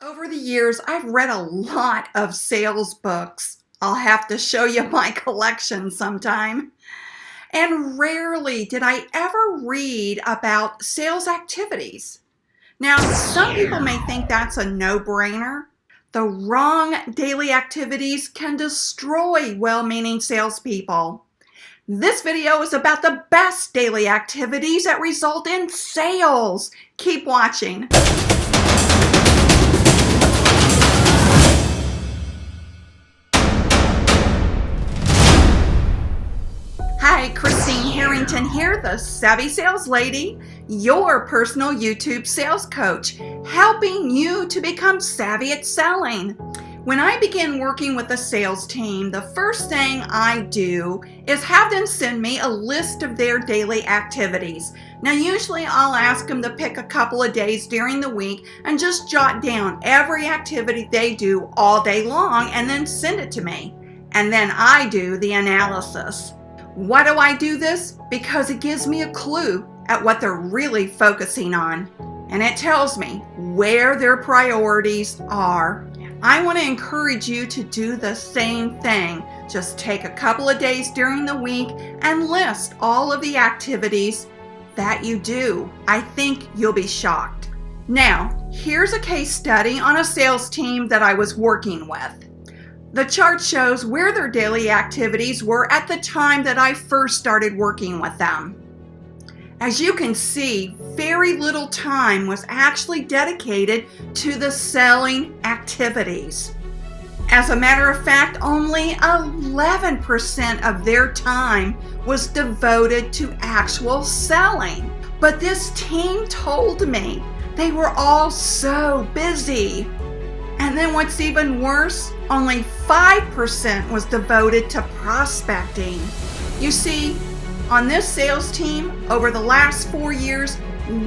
Over the years, I've read a lot of sales books. I'll have to show you my collection sometime. And rarely did I ever read about sales activities. Now, some people may think that's a no-brainer. The wrong daily activities can destroy well-meaning salespeople. This video is about the best daily activities that result in sales. Keep watching. Hi, Christine Harrington here, the Savvy Sales Lady, your personal YouTube sales coach, helping you to become savvy at selling. When I begin working with a sales team, the first thing I do is have them send me a list of their daily activities. Now, usually I'll ask them to pick a couple of days during the week and just jot down every activity they do all day long and then send it to me. And then I do the analysis. Why do I do this? Because it gives me a clue at what they're really focusing on. And it tells me where their priorities are. I want to encourage you to do the same thing. Just take a couple of days during the week and list all of the activities that you do. I think you'll be shocked. Now, here's a case study on a sales team that I was working with. The chart shows where their daily activities were at the time that I first started working with them. As you can see, very little time was actually dedicated to the selling activities. As a matter of fact, only 11% of their time was devoted to actual selling. But this team told me they were all so busy. And then what's even worse, only 5% was devoted to prospecting. You see, on this sales team, over the last 4 years,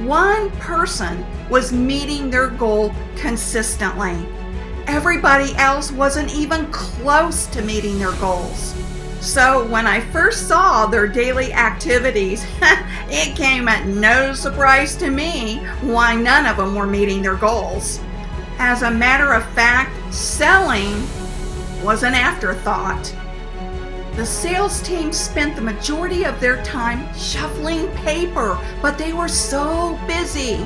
one person was meeting their goal consistently. Everybody else wasn't even close to meeting their goals. So when I first saw their daily activities, it came at no surprise to me why none of them were meeting their goals. As a matter of fact, selling was an afterthought. The sales team spent the majority of their time shuffling paper, but they were so busy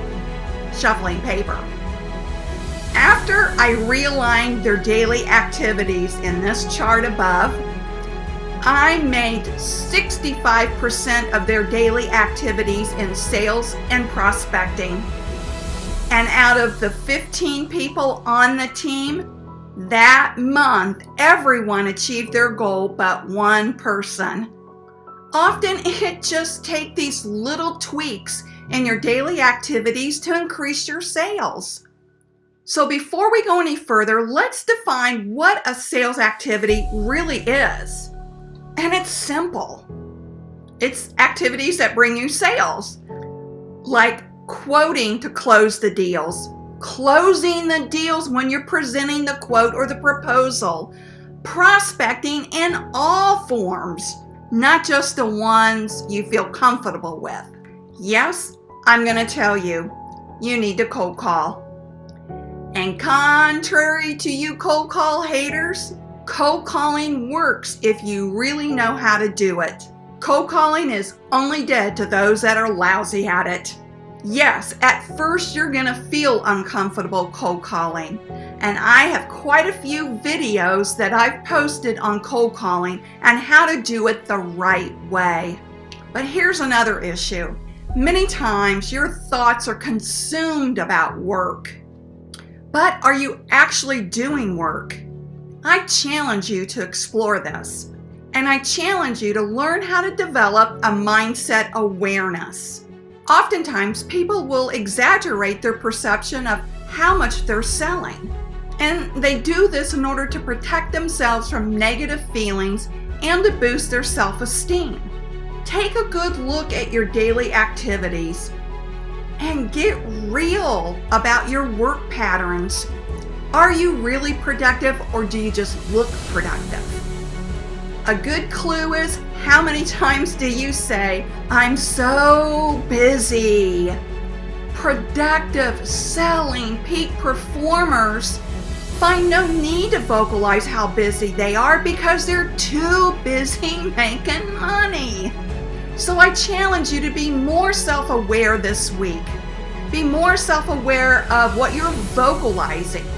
shuffling paper. After I realigned their daily activities in this chart above, I made 65% of their daily activities in sales and prospecting. And out of the 15 people on the team, that month, everyone achieved their goal but one person. Often it just takes these little tweaks in your daily activities to increase your sales. So before we go any further, let's define what a sales activity really is. And it's simple. It's activities that bring you sales, like quoting to close the deals, closing the deals when you're presenting the quote or the proposal, prospecting in all forms, not just the ones you feel comfortable with. Yes, I'm going to tell you, you need to cold call. And contrary to you cold call haters, cold calling works if you really know how to do it. Cold calling is only dead to those that are lousy at it. Yes, at first you're going to feel uncomfortable cold calling, and I have quite a few videos that I've posted on cold calling and how to do it the right way. But here's another issue. Many times your thoughts are consumed about work. But are you actually doing work? I challenge you to explore this, and I challenge you to learn how to develop a mindset awareness. Oftentimes, people will exaggerate their perception of how much they're selling. And they do this in order to protect themselves from negative feelings and to boost their self-esteem. Take a good look at your daily activities and get real about your work patterns. Are you really productive, or do you just look productive? A good clue is, how many times do you say, "I'm so busy"? productive, selling, peak performers find no need to vocalize how busy they are because they're too busy making money. So I challenge you to be more self-aware this week. Be more self-aware of what you're vocalizing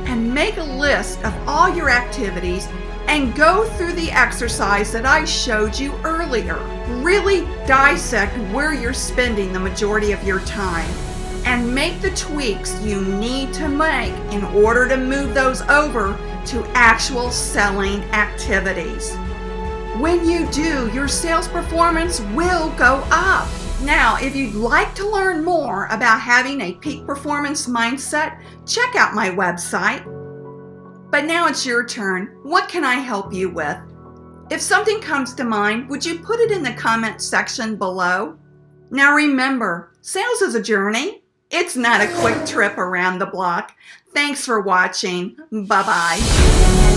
and make a list of all your activities and go through the exercise that I showed you earlier. Really dissect where you're spending the majority of your time and make the tweaks you need to make in order to move those over to actual selling activities. When you do, your sales performance will go up. Now, if you'd like to learn more about having a peak performance mindset, check out my website. But now it's your turn. What can I help you with? If something comes to mind, would you put it in the comment section below? Now remember, sales is a journey. It's not a quick trip around the block. Thanks for watching. Bye-bye.